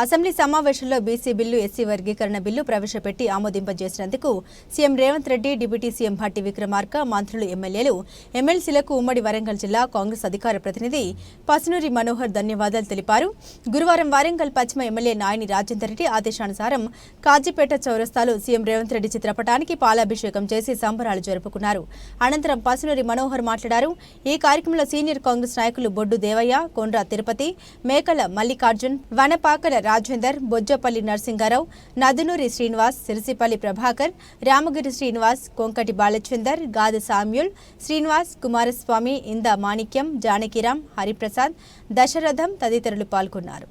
Assembly సమావేశంలో BC bill, SC వర్గీకరణ bill ప్రవేశపెట్టి ఆమోదింపజేసినందుకు CM Revanth Reddy, deputy CM Bhatti Vikramarka, మంత్రులు, ఎమ్మెల్యేలు, ఎమ్మెల్సీలకు ఉమ్మడి వరంగల్ జిల్లా కాంగ్రెస్ అధికార ప్రతినిధి పసునూరి మనోహర్ ధన్యవాదాలు తెలిపారు. గురువారం వరంగల్ పశ్చిమ ఎమ్మెల్యే నాయని రాజేందర్ రెడ్డి ఆదేశానుసారం కాజీపేట చౌరస్తాలో సీఎం రేవంత్ రెడ్డి చిత్రపటానికి పాలాభిషేకం చేసి సంబరాలు జరుపుకున్నారు. అనంతరం పసునూరి మనోహర్ మాట్లాడారు. ఈ కార్యక్రమంలో సీనియర్ కాంగ్రెస్ నాయకులు బొడ్డు దేవయ్య, కొండ్ర తిరుపతి, మేకల మల్లికార్జున్, వనపాకల రాజేందర్, బొజ్జపల్లి నరసింగారావు, నదునూరి శ్రీనివాస్, సిరిసిపల్లి ప్రభాకర్, రామగిరి శ్రీనివాస్, కొంకటి బాలచందర్, గాది సామ్యూల్, శ్రీనివాస్, కుమారస్వామి, ఇంద మాణిక్యం, జానకిరాం, హరిప్రసాద్, దశరథం తదితరులు పాల్గొన్నారు.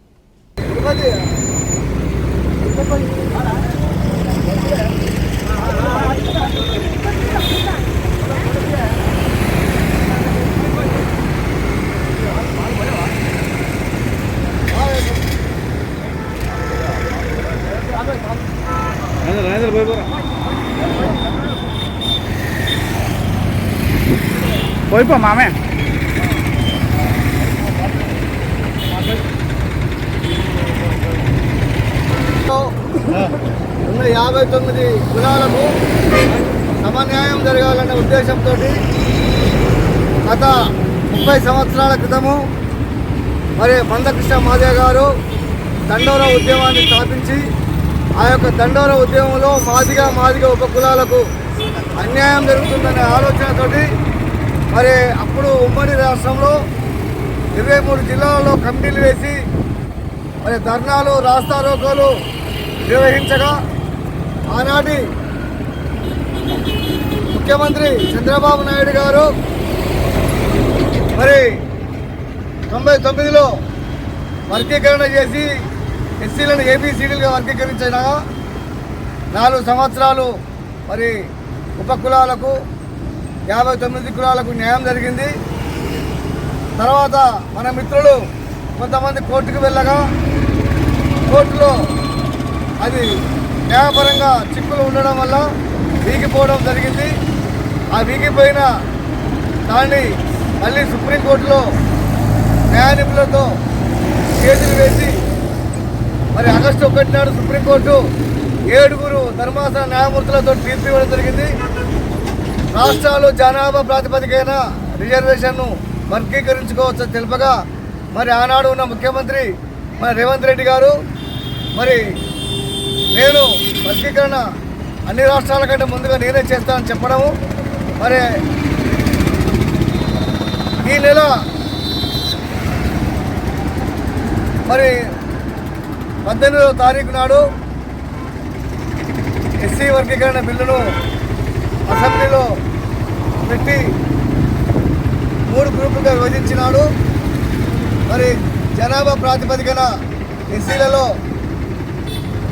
పోయిపో మామే ఉన్న 59 కులాలకు సమన్యాయం జరగాలనే ఉద్దేశంతో గత 30 సంవత్సరాల క్రితము మరి మందకృష్ణ మాదేవ్ గారు దండోర ఉద్యమాన్ని స్థాపించి ఆ యొక్క దండోర ఉద్యమంలో మాదిగా ఉపకులాలకు అన్యాయం జరుగుతుందనే ఆలోచనతోటి మరి అప్పుడు ఉమ్మడి రాష్ట్రంలో 23 జిల్లాలలో కమిటీలు వేసి మరి ధర్నాలు, రాస్తారోకోలు నిర్వహించగా ఆనాటి ముఖ్యమంత్రి చంద్రబాబు నాయుడు గారు మరి 99లో వర్గీకరణ చేసి ఎస్సీలను ఏబీసీడీలుగా వర్గీకరించిన 4 సంవత్సరాలు మరి ఉపకులాలకు 59 కులాలకు న్యాయం జరిగింది. తర్వాత మన మిత్రులు కొంతమంది కోర్టుకు వెళ్ళగా కోర్టులో అది న్యాయపరంగా చిక్కులు ఉండడం వల్ల వీగిపోవడం జరిగింది. ఆ వీగిపోయిన దాన్ని మళ్ళీ సుప్రీంకోర్టులో న్యాయ నిపుణులతో కేసులు వేసి మరి ఆగస్టు 1 నాడు సుప్రీంకోర్టు 7 ధర్మాసన న్యాయమూర్తులతో తీర్పు ఇవ్వడం జరిగింది. రాష్ట్రాలు జనాభా ప్రాతిపదికన రిజర్వేషన్ను వర్గీకరించుకోవచ్చని తెలుపగా మరి ఆనాడు ఉన్న ముఖ్యమంత్రి మన రేవంత్ రెడ్డి గారు మరి నేను వర్గీకరణ అన్ని రాష్ట్రాల కంటే ముందుగా నేనే చేస్తానని చెప్పడము మరి ఈ నెల మరి 18వ తారీఖు నాడు ఎస్సీ వర్గీకరణ బిల్లును అసెంబ్లీలో పెట్టి 3 గ్రూపులుగా విభజించినాడు. మరి జనాభా ప్రాతిపదికన ఎస్సీలలో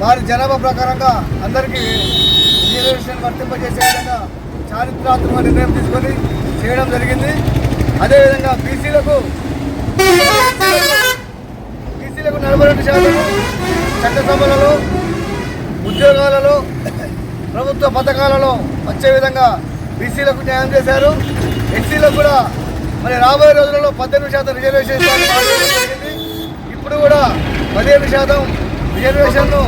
వారి జనాభా ప్రకారంగా అందరికీ రిజర్వేషన్ వర్తింపజేసే విధంగా చారిత్రాత్మక నిర్ణయం తీసుకొని చేయడం జరిగింది. అదేవిధంగా బీసీలకు 42% చట్టసభలలో, ఉద్యోగాలలో, ప్రభుత్వ పథకాలలో వచ్చే విధంగా బీసీలకు న్యాయం చేశారు. ఎస్సీలకు కూడా మరి రాబోయే రోజులలో 18% రిజర్వేషన్ జరిగింది. ఇప్పుడు కూడా 15% రిజర్వేషన్ను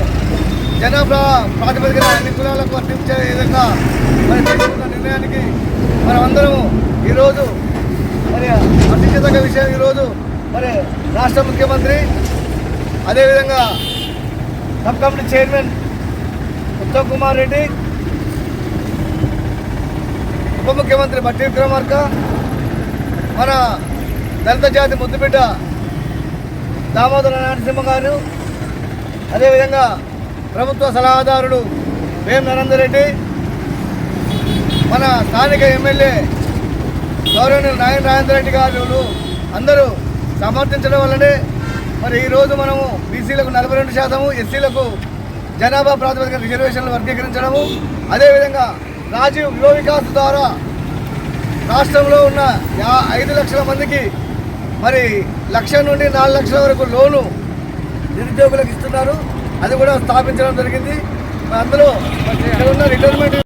జనాభా ప్రాతిపదికన అన్ని కులాలకు వర్తించే విధంగా మరి తీసుకున్న నిర్ణయానికి మనం అందరము ఈరోజు మరి హర్షించదగ్గ విషయం. ఈరోజు మరి రాష్ట్ర ముఖ్యమంత్రి, అదేవిధంగా sub committee chairman Uttam Kumar Reddy, ఉప ముఖ్యమంత్రి భట్టి విక్రమార్క, మన దళిత జాతి ముద్దుబిడ్డ దామోదర నరసింహ గారు, అదేవిధంగా ప్రభుత్వ సలహాదారుడు వేం నరేందర్ రెడ్డి, మన స్థానిక ఎమ్మెల్యే గౌరవనీయులు నాయని రాజేందర్ రెడ్డి గారు అందరూ సమర్థించడం వల్లనే మరి ఈరోజు మనము బీసీలకు 42%, ఎస్సీలకు జనాభా ప్రాతిపదికన రిజర్వేషన్లు వర్గీకరించడము, అదేవిధంగా రాజీవ్ యువ వికాస్ ద్వారా రాష్ట్రంలో ఉన్న 5 లక్షల మందికి మరి 1 లక్ష నుండి 4 లక్షల వరకు లోను నిరుద్యోగులకు ఇస్తున్నారు. అది కూడా స్థాపించడం జరిగింది. అందులో ఇక్కడ ఉన్న రిటైర్మెంట్